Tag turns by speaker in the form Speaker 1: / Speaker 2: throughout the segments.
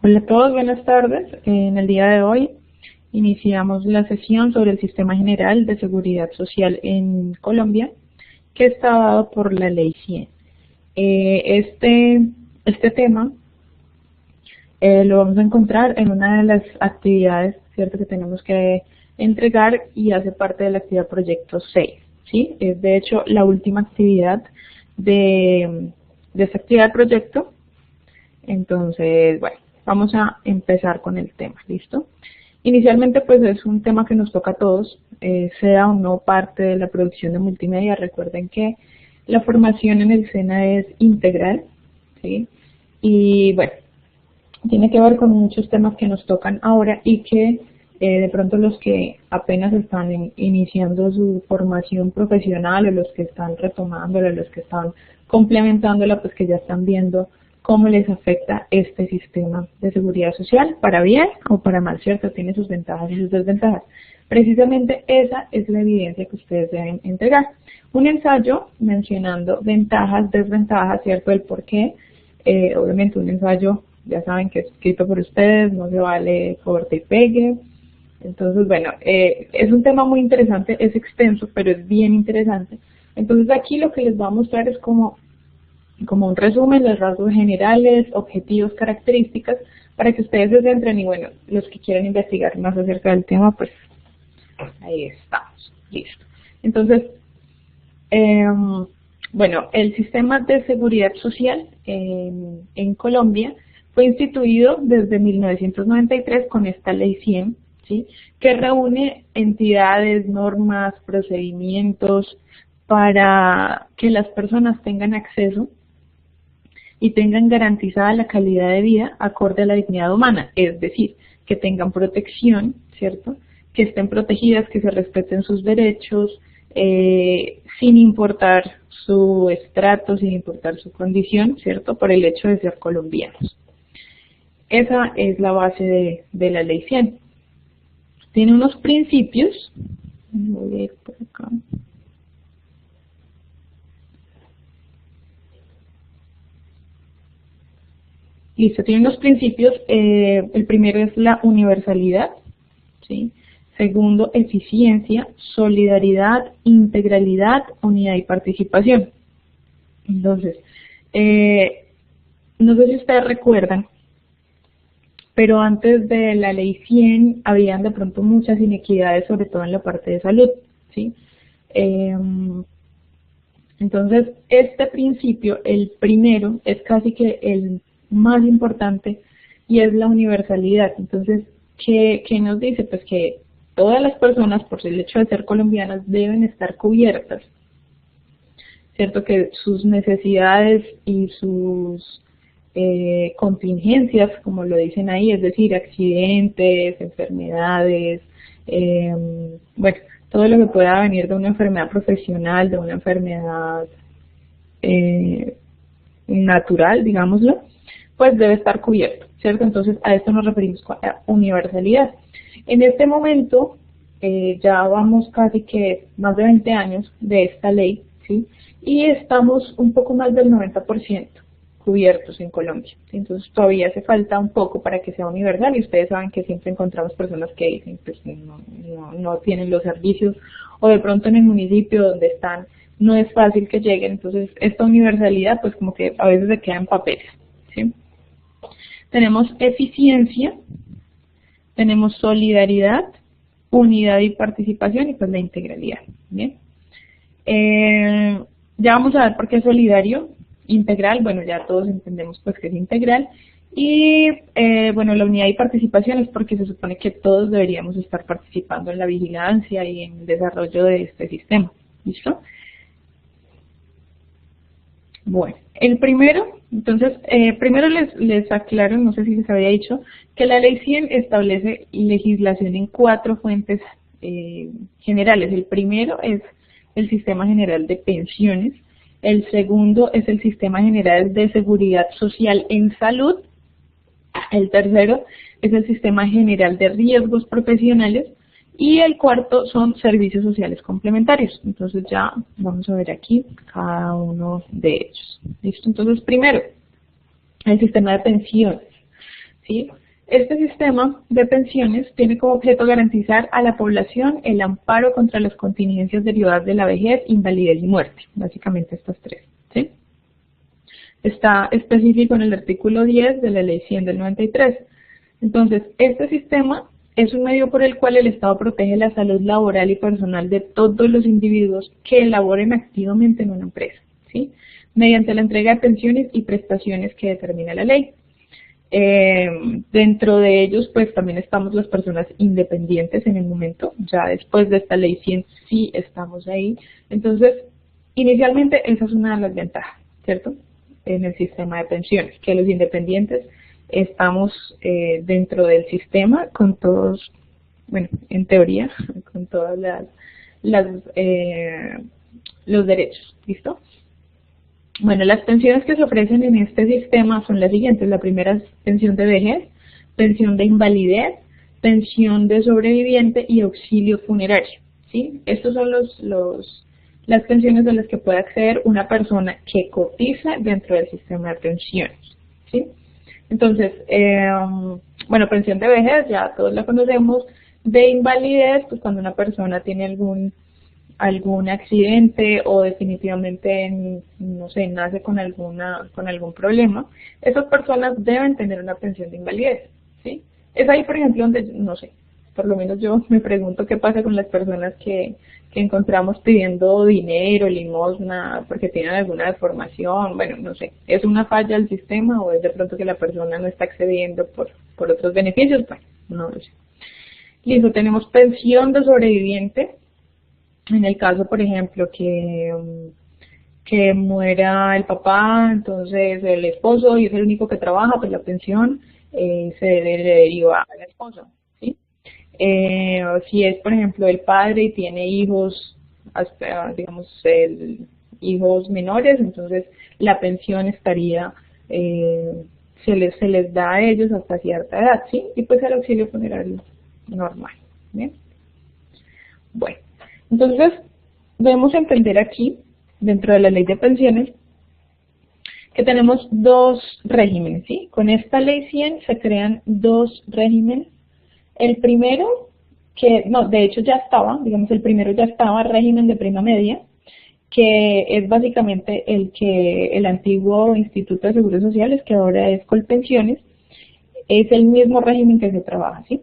Speaker 1: Hola a todos, buenas tardes. En el día de hoy iniciamos la sesión sobre el Sistema General de Seguridad Social en Colombia, que está dado por la Ley 100. Este tema lo vamos a encontrar en una de las actividades, ¿cierto?, que tenemos que entregar y hace parte de la actividad Proyecto 6, ¿sí? Es de hecho la última actividad de esta actividad de proyecto. Entonces, bueno, vamos a empezar con el tema, ¿listo? Inicialmente, pues es un tema que nos toca a todos, sea o no parte de la producción de multimedia. Recuerden que la formación en el SENA es integral, ¿sí? Y bueno, tiene que ver con muchos temas que nos tocan ahora y que de pronto los que apenas están iniciando su formación profesional o los que están retomándola, los que están complementándola, pues que ya están viendo cómo les afecta este sistema de seguridad social, para bien o para mal, ¿cierto? Tiene sus ventajas y sus desventajas. Precisamente esa es la evidencia que ustedes deben entregar. Un ensayo mencionando ventajas, desventajas, ¿cierto? El por qué. Obviamente un ensayo, ya saben que es escrito por ustedes, no se vale corte y pegue. Entonces, bueno, es un tema muy interesante, es extenso, pero es bien interesante. Entonces aquí lo que les voy a mostrar es como un resumen, los rasgos generales, objetivos, características, para que ustedes se centren y bueno, los que quieran investigar más acerca del tema, pues ahí estamos, listo. Entonces, bueno, el sistema de seguridad social en Colombia fue instituido desde 1993 con esta Ley 100, ¿sí?, que reúne entidades, normas, procedimientos para que las personas tengan acceso y tengan garantizada la calidad de vida acorde a la dignidad humana, es decir, que tengan protección, ¿cierto?, que estén protegidas, que se respeten sus derechos, sin importar su estrato, sin importar su condición, ¿cierto?, por el hecho de ser colombianos. Esa es la base de la Ley 100. Tiene unos principios, voy a ir por acá. Listo, tiene unos principios. El primero es la universalidad, ¿sí? Segundo, eficiencia, solidaridad, integralidad, unidad y participación. Entonces, no sé si ustedes recuerdan, pero antes de la Ley 100 habían de pronto muchas inequidades, sobre todo en la parte de salud, ¿sí? Entonces, este principio, el primero, es casi que el más importante y es la universalidad. Entonces, ¿qué nos dice? Pues que todas las personas, por el hecho de ser colombianas, deben estar cubiertas, ¿cierto? Que sus necesidades y sus contingencias, como lo dicen ahí, es decir, accidentes, enfermedades, bueno, todo lo que pueda venir de una enfermedad profesional, de una enfermedad natural, digámoslo, pues debe estar cubierto, ¿cierto? Entonces a esto nos referimos con la universalidad. En este momento ya vamos casi que más de 20 años de esta ley, ¿sí? Y estamos un poco más del 90% cubiertos en Colombia, ¿sí? Entonces todavía hace falta un poco para que sea universal y ustedes saben que siempre encontramos personas que dicen pues no tienen los servicios o de pronto en el municipio donde están no es fácil que lleguen. Entonces esta universalidad pues como que a veces se queda en papeles, ¿sí? Tenemos eficiencia, tenemos solidaridad, unidad y participación y pues la integralidad, ¿bien? Ya vamos a ver por qué es solidario, integral, bueno, ya todos entendemos pues que es integral, y bueno, la unidad y participación es porque se supone que todos deberíamos estar participando en la vigilancia y en el desarrollo de este sistema, ¿listo? Bueno, el primero, entonces, primero les aclaro, no sé si les había dicho, que la Ley 100 establece legislación en 4 fuentes generales. El primero es el Sistema General de Pensiones, el segundo es el Sistema General de Seguridad Social en Salud, el tercero es el Sistema General de Riesgos Profesionales y el cuarto son servicios sociales complementarios. Entonces ya vamos a ver aquí cada uno de ellos. ¿Listo? Entonces primero, el sistema de pensiones. ¿sí? Este sistema de pensiones tiene como objeto garantizar a la población el amparo contra las contingencias derivadas de la vejez, invalidez y muerte, básicamente estas tres, ¿sí? Está específico en el artículo 10 de la Ley 100 del 93. Entonces, este sistema es un medio por el cual el Estado protege la salud laboral y personal de todos los individuos que laboren activamente en una empresa, ¿sí? Mediante la entrega de pensiones y prestaciones que determina la ley. Dentro de ellos, pues también estamos las personas independientes en el momento, ya después de esta ley 100 sí estamos ahí. Entonces, inicialmente esa es una de las ventajas, ¿cierto? En el sistema de pensiones, que los independientes estamos dentro del sistema con todos, bueno, en teoría, con todas los derechos, ¿listo? Bueno, las pensiones que se ofrecen en este sistema son las siguientes. La primera es pensión de vejez, pensión de invalidez, pensión de sobreviviente y auxilio funerario, ¿sí? Estos son las pensiones a las que puede acceder una persona que cotiza dentro del sistema de pensiones, ¿sí? Entonces, bueno, pensión de vejez ya todos la conocemos. De invalidez, pues cuando una persona tiene algún accidente o definitivamente, no sé, nace con algún problema, esas personas deben tener una pensión de invalidez, ¿sí? Es ahí, por ejemplo, donde, no sé, por lo menos yo me pregunto qué pasa con las personas que encontramos pidiendo dinero, limosna, porque tienen alguna deformación, bueno, no sé, ¿es una falla del sistema o es de pronto que la persona no está accediendo por otros beneficios? Bueno, no lo sé. Listo, tenemos pensión de sobreviviente. En el caso, por ejemplo, que muera el papá, entonces el esposo y es el único que trabaja, pues la pensión se deriva al esposo, ¿sí? Si es, por ejemplo, el padre y tiene hijos, hasta, digamos, hijos menores, entonces la pensión estaría, se les da a ellos hasta cierta edad, ¿sí? Y pues el auxilio funerario normal, ¿bien? Bueno. Entonces, debemos entender aquí, dentro de la ley de pensiones, que tenemos dos regímenes, ¿sí? Con esta ley 100 se crean dos regímenes. El primero, de hecho ya estaba, digamos, el primero ya estaba, régimen de prima media, que es básicamente el antiguo Instituto de Seguros Sociales, que ahora es Colpensiones, es el mismo régimen que se trabaja, ¿sí?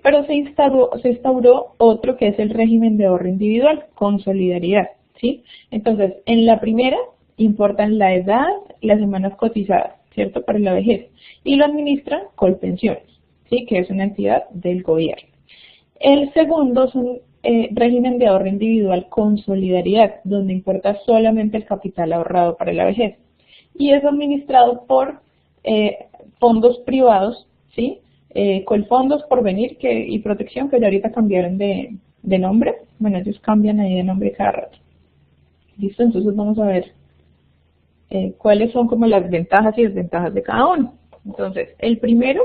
Speaker 1: Pero se instauró otro que es el régimen de ahorro individual con solidaridad, ¿sí? Entonces, en la primera importan la edad, las semanas cotizadas, ¿cierto? Para la vejez. Y lo administra Colpensiones, ¿sí? Que es una entidad del gobierno. El segundo es un régimen de ahorro individual con solidaridad, donde importa solamente el capital ahorrado para la vejez. Y es administrado por fondos privados, ¿sí? Colfondos, Porvenir y Protección, que ya ahorita cambiaron de nombre. Bueno, ellos cambian ahí de nombre cada rato. ¿Listo? Entonces vamos a ver cuáles son como las ventajas y desventajas de cada uno. Entonces, el primero,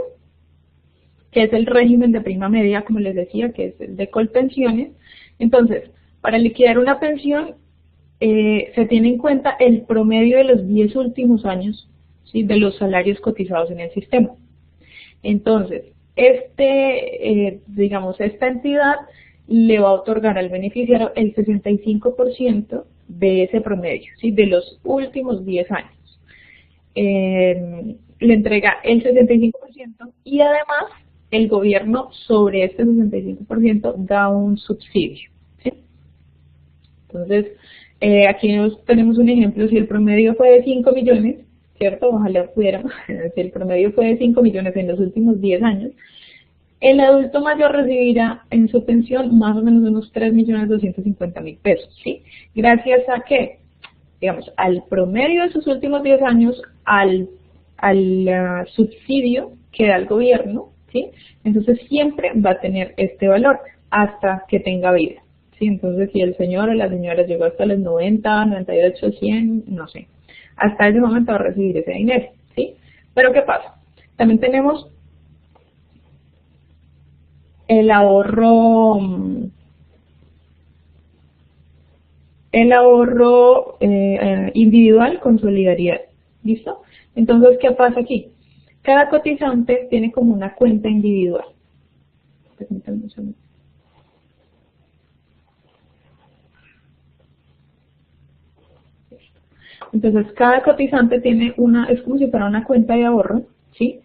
Speaker 1: que es el régimen de prima media, como les decía, que es el de Colpensiones. Entonces, para liquidar una pensión, se tiene en cuenta el promedio de los 10 últimos años, ¿sí? De los salarios cotizados en el sistema. Entonces, digamos, esta entidad le va a otorgar al beneficiario el 65% de ese promedio, ¿sí? De los últimos 10 años. Le entrega el 65% y además el gobierno sobre este 65% da un subsidio, ¿sí? Entonces, aquí tenemos un ejemplo. Si el promedio fue de 5 millones, ¿cierto? Ojalá pudiéramos, si el promedio fue de 5 millones en los últimos 10 años, el adulto mayor recibirá en su pensión más o menos unos 3.250.000 pesos, ¿sí? Gracias a que, digamos, al promedio de sus últimos 10 años, al subsidio que da el gobierno, ¿sí? Entonces siempre va a tener este valor hasta que tenga vida, ¿sí? Entonces si el señor o la señora llegó hasta los 90, 98, 100, no sé, hasta ese momento va a recibir ese dinero, ¿sí? Pero ¿qué pasa? También tenemos el ahorro individual con solidaridad, ¿listo? Entonces, ¿qué pasa aquí? cada cotizante tiene como una cuenta individual. Permítanme un segundo. Entonces, cada cotizante tiene es como si fuera una cuenta de ahorro, ¿sí?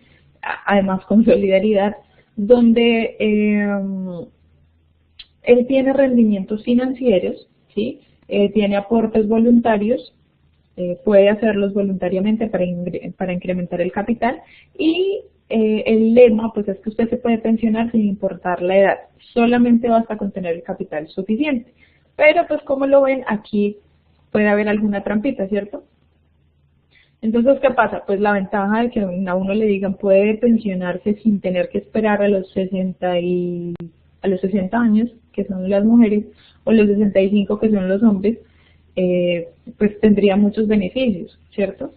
Speaker 1: Además con solidaridad, donde él tiene rendimientos financieros, ¿sí? Tiene aportes voluntarios, puede hacerlos voluntariamente para incrementar el capital, y el lema pues es que usted se puede pensionar sin importar la edad, solamente basta con tener el capital suficiente. Pero pues como lo ven, aquí puede haber alguna trampita, ¿cierto? Entonces, ¿qué pasa? Pues la ventaja de que a uno le digan puede pensionarse sin tener que esperar a los 60 años, que son las mujeres, o los 65, que son los hombres, pues tendría muchos beneficios, ¿cierto?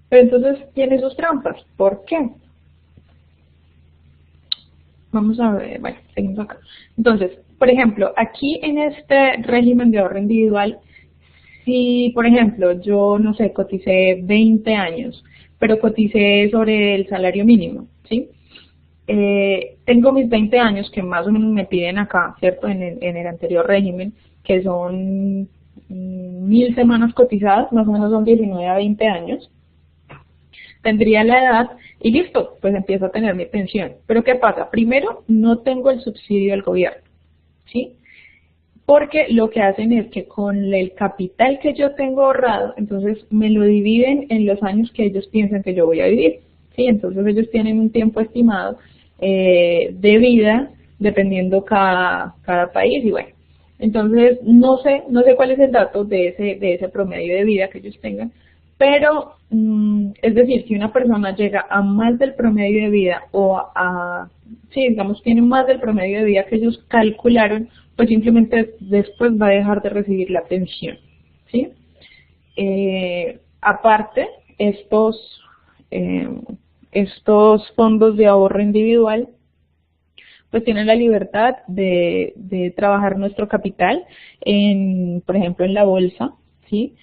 Speaker 1: Pero entonces tiene sus trampas. ¿Por qué? Vamos a ver, bueno, seguimos acá. Entonces, por ejemplo, aquí en este régimen de ahorro individual, si, por ejemplo, yo, no sé, coticé 20 años, pero coticé sobre el salario mínimo, ¿sí? Tengo mis 20 años que más o menos me piden acá, ¿cierto? En el anterior régimen, que son 1000 semanas cotizadas, más o menos son 19 a 20 años. Tendría la edad y listo, pues empiezo a tener mi pensión. Pero ¿qué pasa? Primero, no tengo el subsidio del gobierno, ¿sí? Porque lo que hacen es que con el capital que yo tengo ahorrado, entonces me lo dividen en los años que ellos piensan que yo voy a vivir, ¿sí? Entonces ellos tienen un tiempo estimado de vida dependiendo cada país, y bueno, entonces no sé cuál es el dato de ese promedio de vida que ellos tengan, pero es decir, si una persona llega a más del promedio de vida o sí, digamos, tiene más del promedio de vida que ellos calcularon, pues simplemente después va a dejar de recibir la pensión, ¿sí? Aparte, estos fondos de ahorro individual pues tienen la libertad de trabajar nuestro capital por ejemplo, en la bolsa, ¿sí?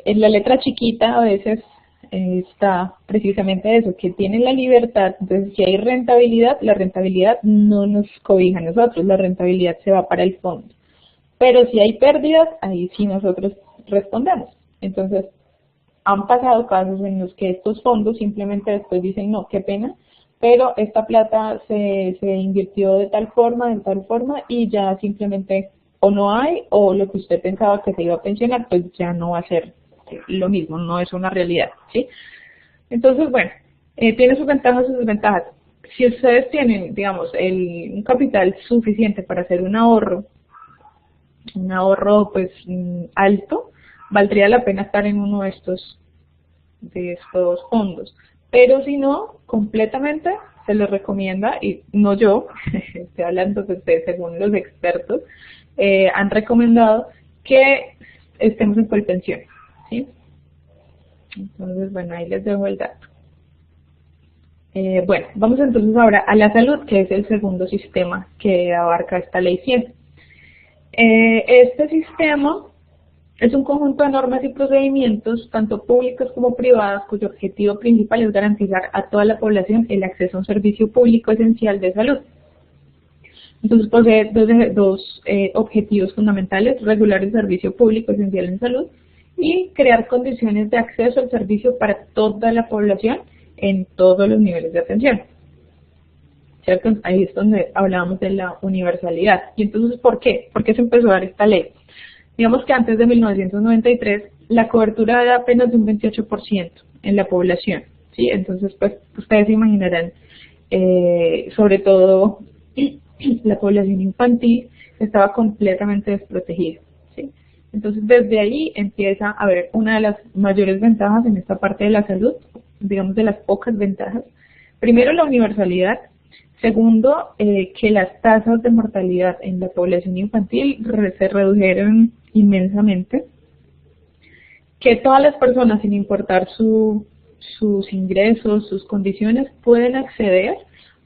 Speaker 1: En la letra chiquita a veces está precisamente eso, que tienen la libertad. Entonces, si hay rentabilidad, la rentabilidad no nos cobija a nosotros, la rentabilidad se va para el fondo. Pero si hay pérdidas, ahí sí nosotros respondemos. Entonces, han pasado casos en los que estos fondos simplemente después dicen, no, qué pena, pero esta plata se invirtió de tal forma, y ya simplemente o no hay, o lo que usted pensaba que se iba a pensionar, pues ya no va a ser lo mismo, no es una realidad, ¿sí? Entonces, bueno, tiene sus ventajas y sus desventajas. Si ustedes tienen, digamos, un capital suficiente para hacer un ahorro pues alto, valdría la pena estar en uno de estos fondos. Pero si no, completamente se les recomienda, y no yo, estoy hablando pues según los expertos, han recomendado que estemos en Colpensiones, ¿sí? Entonces, bueno, ahí les dejo el dato. Bueno, vamos entonces ahora a la salud, que es el segundo sistema que abarca esta ley 100. Este sistema es un conjunto de normas y procedimientos, tanto públicos como privadas, cuyo objetivo principal es garantizar a toda la población el acceso a un servicio público esencial de salud. Entonces posee dos objetivos fundamentales: regular el servicio público esencial en salud y crear condiciones de acceso al servicio para toda la población en todos los niveles de atención, ¿cierto? Ahí es donde hablábamos de la universalidad. Y entonces, ¿por qué? ¿Por qué se empezó a dar esta ley? Digamos que antes de 1993 la cobertura era apenas de un 28% en la población, ¿sí? Entonces, pues ustedes se imaginarán, sobre todo la población infantil estaba completamente desprotegida, ¿sí? Entonces, desde ahí empieza a haber una de las mayores ventajas en esta parte de la salud, digamos de las pocas ventajas. Primero, la universalidad. Segundo, que las tasas de mortalidad en la población infantil se redujeron inmensamente. Que todas las personas, sin importar sus ingresos, sus condiciones, pueden acceder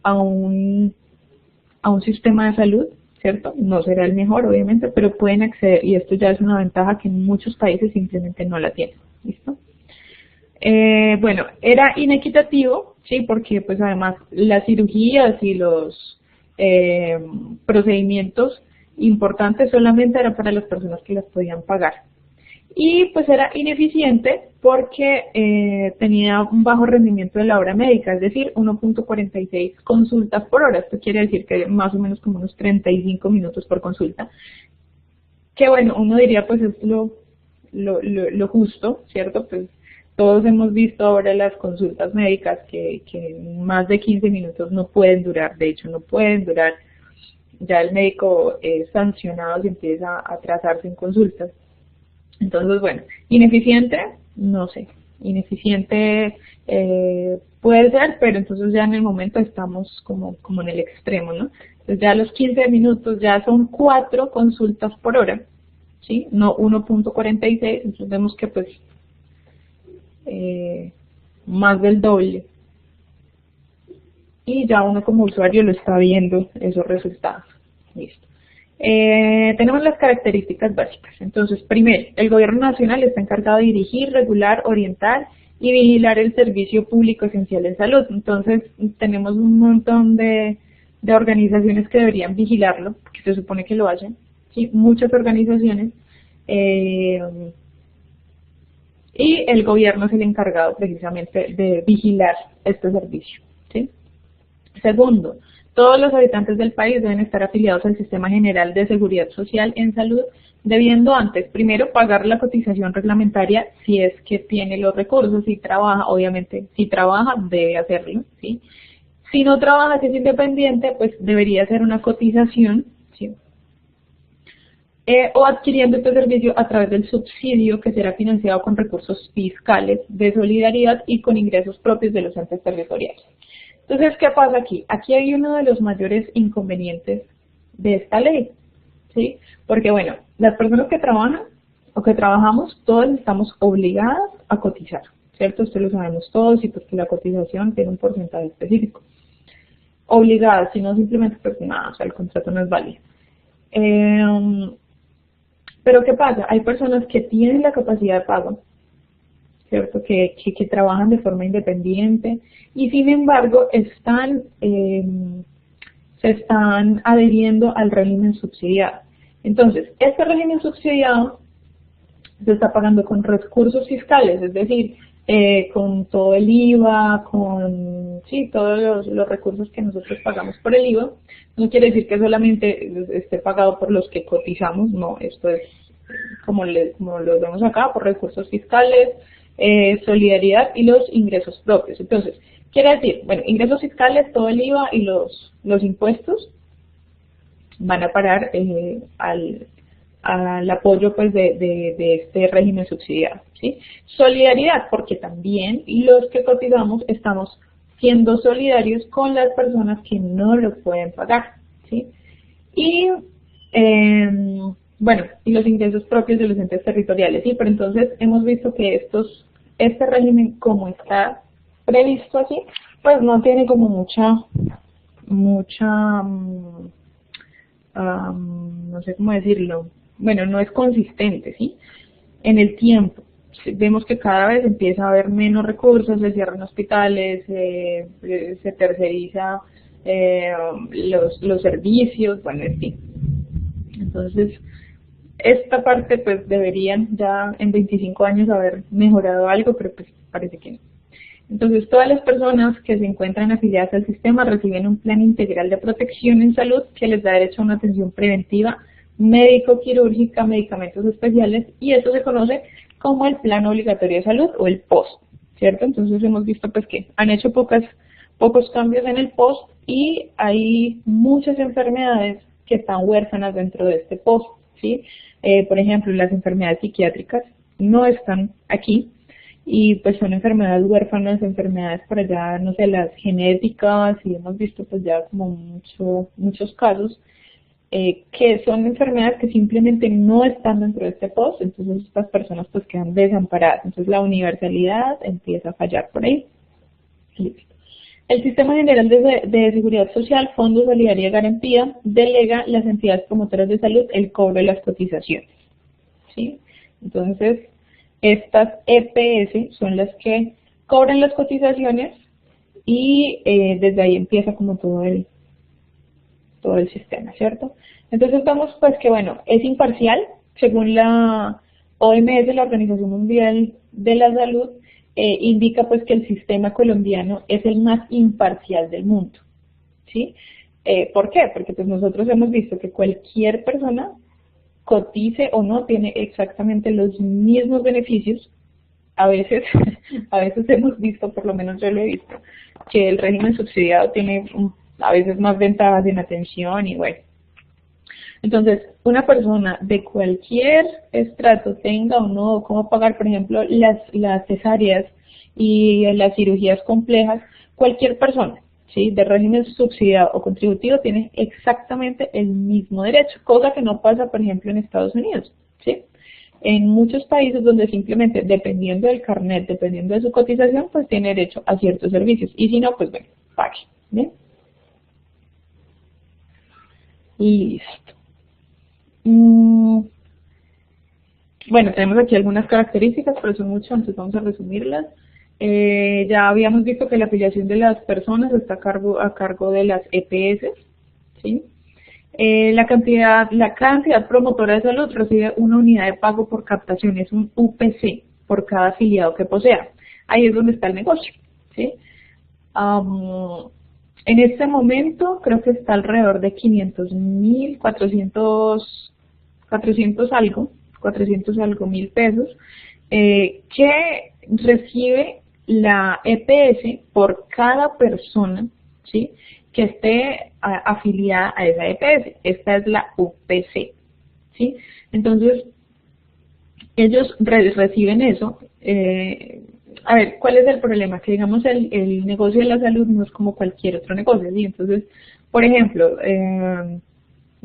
Speaker 1: a un sistema de salud, ¿cierto? No será el mejor, obviamente, pero pueden acceder, y esto ya es una ventaja que en muchos países simplemente no la tienen. ¿Listo? Bueno, era inequitativo, ¿sí? Porque pues además las cirugías y los procedimientos importantes solamente eran para las personas que las podían pagar. Y pues era ineficiente porque tenía un bajo rendimiento de la hora médica, es decir, 1.46 consultas por hora. Esto quiere decir que más o menos como unos 35 minutos por consulta. Que bueno, uno diría pues es lo justo, ¿cierto? Pues todos hemos visto ahora las consultas médicas que más de 15 minutos no pueden durar, de hecho no pueden durar. Ya el médico es sancionado si empieza a atrasarse en consultas. Entonces, bueno, ineficiente, no sé, ineficiente puede ser, pero entonces ya en el momento estamos como en el extremo, ¿no? Entonces ya a los 15 minutos ya son 4 consultas por hora, ¿sí? No 1.46, entonces vemos que pues más del doble. Y ya uno como usuario lo está viendo esos resultados. Listo. Tenemos las características básicas. Entonces, primero, el gobierno nacional está encargado de dirigir, regular, orientar y vigilar el servicio público esencial en salud. Entonces, tenemos un montón de organizaciones que deberían vigilarlo, que se supone que lo hacen, ¿sí? Muchas organizaciones. Y el gobierno es el encargado precisamente de vigilar este servicio, ¿sí? Segundo, todos los habitantes del país deben estar afiliados al Sistema General de Seguridad Social en Salud, debiendo antes, primero, pagar la cotización reglamentaria si es que tiene los recursos, si trabaja, obviamente, si trabaja, debe hacerlo, ¿sí? Si no trabaja, si es independiente, pues debería hacer una cotización, ¿sí? O adquiriendo este servicio a través del subsidio que será financiado con recursos fiscales de solidaridad y con ingresos propios de los entes territoriales. Entonces, ¿qué pasa aquí? Aquí hay uno de los mayores inconvenientes de esta ley, ¿sí? Porque, bueno, las personas que trabajan o que trabajamos, todas estamos obligadas a cotizar, ¿cierto? Esto lo sabemos todos y porque la cotización tiene un porcentaje específico. Obligadas, si no simplemente pues nada, o sea, el contrato no es válido. Pero ¿qué pasa? Hay personas que tienen la capacidad de pago, ¿cierto? Que trabajan de forma independiente y sin embargo se están adheriendo al régimen subsidiado. Entonces, este régimen subsidiado se está pagando con recursos fiscales, es decir, con todo el IVA, con todos los recursos que nosotros pagamos por el IVA. No quiere decir que solamente esté pagado por los que cotizamos, no, esto es como lo vemos acá, por recursos fiscales, solidaridad y los ingresos propios. Entonces, quiere decir, bueno, ingresos fiscales, todo el IVA y los impuestos van a parar al apoyo pues de este régimen subsidiado, ¿sí? Solidaridad, porque también los que cotizamos estamos siendo solidarios con las personas que no lo pueden pagar, ¿sí? Y bueno, y los ingresos propios de los entes territoriales, ¿sí? Pero entonces hemos visto que este régimen, como está previsto así, pues no tiene como mucha no sé cómo decirlo, bueno, no es consistente, ¿sí? En el tiempo. Vemos que cada vez empieza a haber menos recursos, se cierran hospitales, se terceriza los servicios, bueno, en fin. Entonces, esta parte pues deberían ya en 25 años haber mejorado algo, pero pues parece que no. Entonces, todas las personas que se encuentran afiliadas al sistema reciben un plan integral de protección en salud que les da derecho a una atención preventiva, médico-quirúrgica, medicamentos especiales, y eso se conoce como el Plan Obligatorio de Salud o el POST, ¿cierto? Entonces hemos visto pues que han hecho pocos cambios en el POST y hay muchas enfermedades que están huérfanas dentro de este POST, ¿sí? Por ejemplo, las enfermedades psiquiátricas no están aquí y pues son enfermedades huérfanas, enfermedades por allá, no sé, las genéticas, y hemos visto pues ya como muchos casos que son enfermedades que simplemente no están dentro de este POST, entonces estas personas pues quedan desamparadas, entonces la universalidad empieza a fallar por ahí. Listo. El Sistema General de Seguridad Social, Fondo Solidaridad y Garantía, delega a las entidades promotoras de salud el cobro de las cotizaciones, ¿sí? Entonces, estas EPS son las que cobran las cotizaciones y desde ahí empieza como todo el sistema, ¿cierto? Entonces vemos pues que bueno, es imparcial, según la OMS, la Organización Mundial de la Salud, indica pues que el sistema colombiano es el más imparcial del mundo, ¿sí? ¿Por qué? Porque pues nosotros hemos visto que cualquier persona, cotice o no, tiene exactamente los mismos beneficios. A veces, a veces hemos visto, por lo menos yo lo he visto, que el régimen subsidiado tiene a veces más ventajas en atención y bueno. Entonces, una persona de cualquier estrato, tenga o no cómo pagar, por ejemplo, las cesáreas y las cirugías complejas, cualquier persona, ¿sí?, de régimen subsidiado o contributivo tiene exactamente el mismo derecho, cosa que no pasa, por ejemplo, en Estados Unidos, ¿sí? En muchos países donde simplemente, dependiendo del carnet, dependiendo de su cotización, pues tiene derecho a ciertos servicios, y si no, pues bueno, pague, ¿bien? Listo. Bueno, tenemos aquí algunas características, pero son muchas, entonces vamos a resumirlas. Ya habíamos visto que la afiliación de las personas está a cargo de las EPS, ¿sí? La cantidad promotora de salud recibe una unidad de pago por captación, es un UPC por cada afiliado que posea. Ahí es donde está el negocio, ¿sí? En este momento creo que está alrededor de 500.000, 400 algo mil pesos, que recibe la EPS por cada persona, ¿sí?, que esté afiliada a esa EPS. Esta es la UPC, ¿sí? Entonces, ellos reciben eso. A ver, ¿cuál es el problema? Que digamos el negocio de la salud no es como cualquier otro negocio, ¿sí? Entonces, por ejemplo,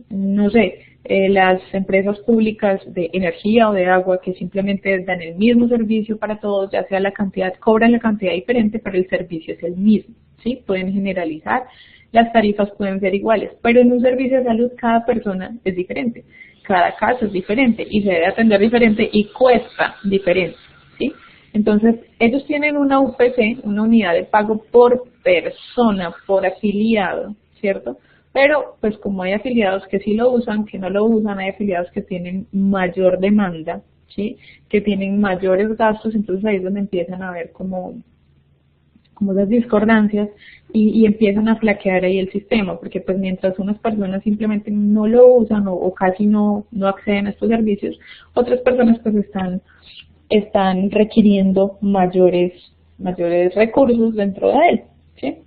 Speaker 1: no sé, las empresas públicas de energía o de agua que simplemente dan el mismo servicio para todos, ya sea la cantidad, cobran la cantidad diferente, pero el servicio es el mismo, ¿sí? Pueden generalizar, las tarifas pueden ser iguales, pero en un servicio de salud cada persona es diferente, cada caso es diferente y se debe atender diferente y cuesta diferente, ¿sí? Entonces, ellos tienen una UPC, una unidad de pago por persona, por afiliado, ¿cierto? Pero, pues como hay afiliados que sí lo usan, que no lo usan, hay afiliados que tienen mayor demanda, ¿sí?, que tienen mayores gastos, entonces ahí es donde empiezan a ver como las discordancias y empiezan a flaquear ahí el sistema, porque pues mientras unas personas simplemente no lo usan o casi no acceden a estos servicios, otras personas pues están requiriendo mayores recursos dentro de él, ¿sí?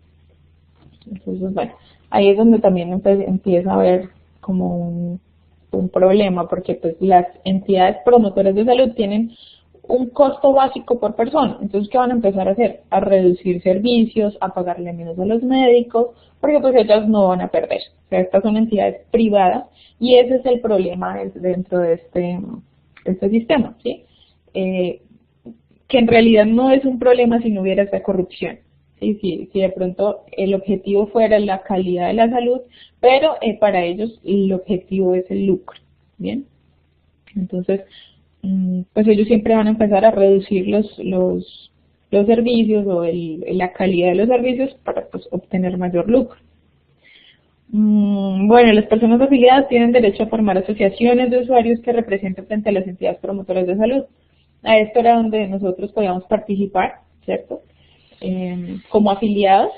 Speaker 1: Entonces, bueno, ahí es donde también empieza a haber como un problema, porque pues las entidades promotoras de salud tienen un costo básico por persona. Entonces, ¿qué van a empezar a hacer? A reducir servicios, a pagarle menos a los médicos, porque pues ellas no van a perder. O sea, estas son entidades privadas y ese es el problema dentro de este sistema, ¿sí? Que en realidad no es un problema si no hubiera esa corrupción. ¿Sí? Si de pronto el objetivo fuera la calidad de la salud, pero para ellos el objetivo es el lucro, ¿bien? Entonces, pues ellos siempre van a empezar a reducir los servicios o la calidad de los servicios para pues obtener mayor lucro. Bueno, las personas afiliadas tienen derecho a formar asociaciones de usuarios que representen frente a las entidades promotoras de salud. A esto era donde nosotros podíamos participar, ¿cierto? Como afiliados.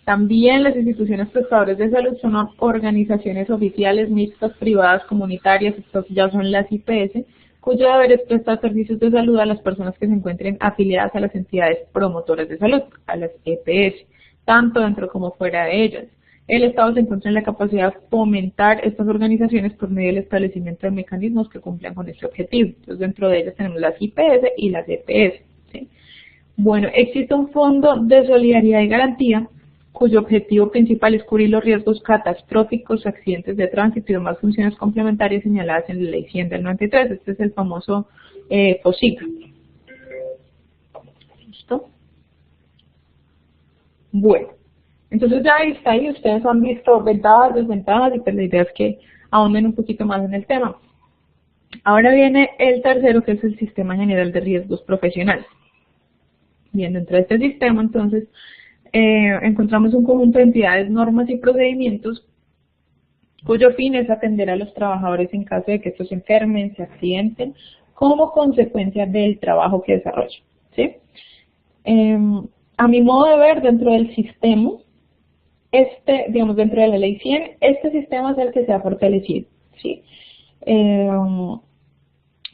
Speaker 1: También las instituciones prestadoras de salud son organizaciones oficiales, mixtas, privadas, comunitarias, estas ya son las IPS, cuyo deber es prestar servicios de salud a las personas que se encuentren afiliadas a las entidades promotoras de salud, a las EPS, tanto dentro como fuera de ellas. El Estado se encuentra en la capacidad de fomentar estas organizaciones por medio del establecimiento de mecanismos que cumplan con este objetivo. Entonces, dentro de ellas tenemos las IPS y las EPS, ¿sí? Bueno, existe un fondo de solidaridad y garantía cuyo objetivo principal es cubrir los riesgos catastróficos, accidentes de tránsito y demás funciones complementarias señaladas en la Ley 100 del 93. Este es el famoso FOSIC. ¿Listo? Bueno, entonces ya está ahí. Ustedes han visto ventajas, desventajas y pues la idea es que ahonden un poquito más en el tema. Ahora viene el tercero, que es el Sistema General de Riesgos Profesionales. Bien, dentro de este sistema, entonces, encontramos un conjunto de entidades, normas y procedimientos cuyo fin es atender a los trabajadores en caso de que estos se enfermen, se accidenten, como consecuencia del trabajo que desarrollan, ¿sí? A mi modo de ver, dentro del sistema, digamos, dentro de la ley 100, este sistema es el que se ha fortalecido, ¿sí?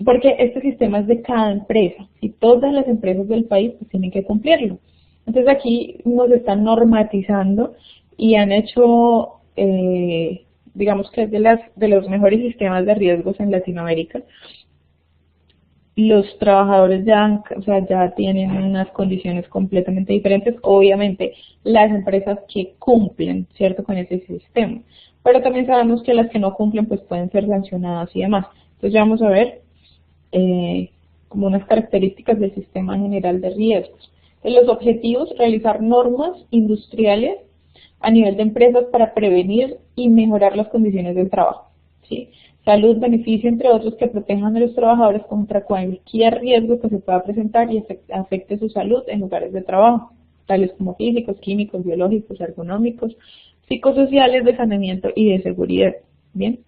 Speaker 1: Porque este sistema es de cada empresa, y todas las empresas del país pues, tienen que cumplirlo. Entonces aquí nos están normatizando y han hecho, digamos que es de los mejores sistemas de riesgos en Latinoamérica. Los trabajadores ya tienen unas condiciones completamente diferentes, obviamente las empresas que cumplen, ¿cierto?, con ese sistema, pero también sabemos que las que no cumplen pues pueden ser sancionadas y demás. Entonces ya vamos a ver como unas características del sistema general de riesgos. En los objetivos, realizar normas industriales a nivel de empresas para prevenir y mejorar las condiciones del trabajo, ¿sí? Salud, beneficio, entre otros, que protejan a los trabajadores contra cualquier riesgo que se pueda presentar y afecte su salud en lugares de trabajo, tales como físicos, químicos, biológicos, ergonómicos, psicosociales, de saneamiento y de seguridad. Bien.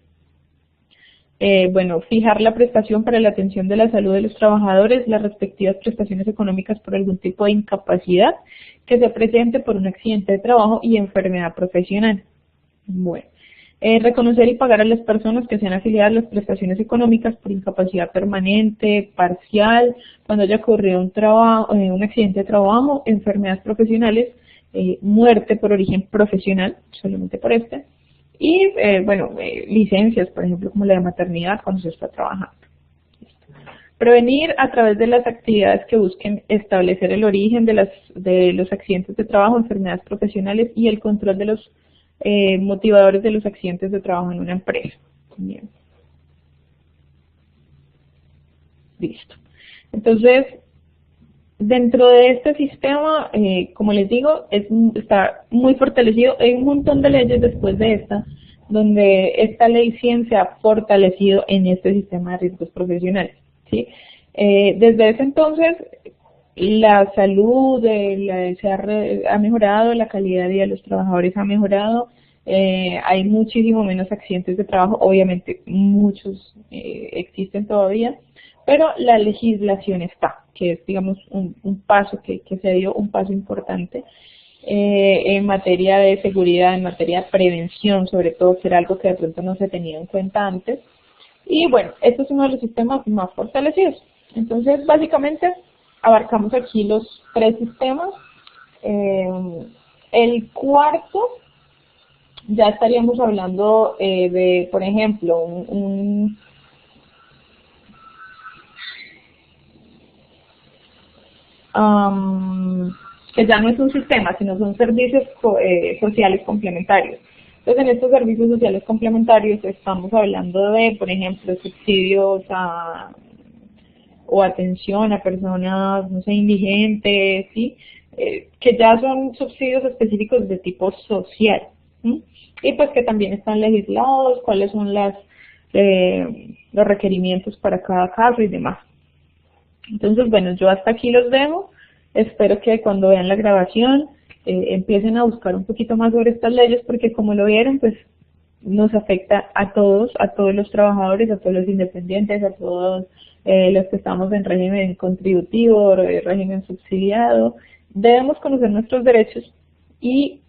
Speaker 1: Bueno, fijar la prestación para la atención de la salud de los trabajadores, las respectivas prestaciones económicas por algún tipo de incapacidad que se presente por un accidente de trabajo y enfermedad profesional. Bueno. Reconocer y pagar a las personas que sean afiliadas las prestaciones económicas por incapacidad permanente, parcial, cuando haya ocurrido un accidente de trabajo, enfermedades profesionales, muerte por origen profesional, solamente por y licencias, por ejemplo, como la de maternidad cuando se está trabajando. Prevenir a través de las actividades que busquen establecer el origen de los accidentes de trabajo, enfermedades profesionales y el control de los motivadores de los accidentes de trabajo en una empresa. Bien. Listo. Entonces, dentro de este sistema, como les digo, está muy fortalecido. Hay un montón de leyes después de esta, donde esta ley 100 se ha fortalecido en este sistema de riesgos profesionales, ¿sí? Desde ese entonces, la salud ha mejorado, la calidad de vida de los trabajadores ha mejorado, hay muchísimo menos accidentes de trabajo, obviamente muchos existen todavía, pero la legislación está, que es, digamos, un paso que se dio, un paso importante en materia de seguridad, en materia de prevención, sobre todo, que era algo que de pronto no se tenía en cuenta antes. Y bueno, este es uno de los sistemas más fortalecidos. Entonces, básicamente, abarcamos aquí los 3 sistemas. El cuarto, ya estaríamos hablando de, por ejemplo, que ya no es un sistema, sino son servicios sociales complementarios. Entonces, en estos servicios sociales complementarios estamos hablando de, por ejemplo, subsidios o atención a personas, no sé, indigentes, ¿sí? Que ya son subsidios específicos de tipo social, ¿sí? Y pues que también están legislados, cuáles son los requerimientos para cada caso y demás. Entonces, bueno, yo hasta aquí los dejo. Espero que cuando vean la grabación empiecen a buscar un poquito más sobre estas leyes, porque como lo vieron, pues nos afecta a todos los trabajadores, a todos los independientes, a todos los que estamos en régimen contributivo, régimen subsidiado. Debemos conocer nuestros derechos y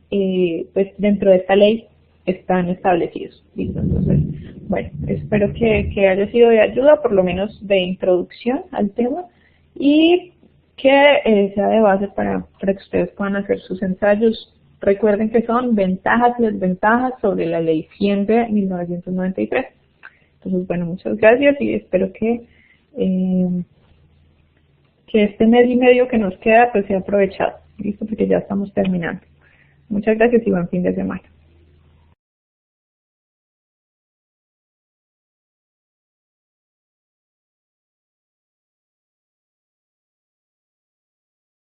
Speaker 1: pues dentro de esta ley están establecidos. ¿Listo? Entonces, bueno, espero que haya sido de ayuda, por lo menos de introducción al tema, y que sea de base para que ustedes puedan hacer sus ensayos. Recuerden que son ventajas y desventajas sobre la ley 100 de 1993. Entonces, bueno, muchas gracias y espero que este mes y medio que nos queda pues sea aprovechado. Listo, porque ya estamos terminando. Muchas gracias y buen fin de semana.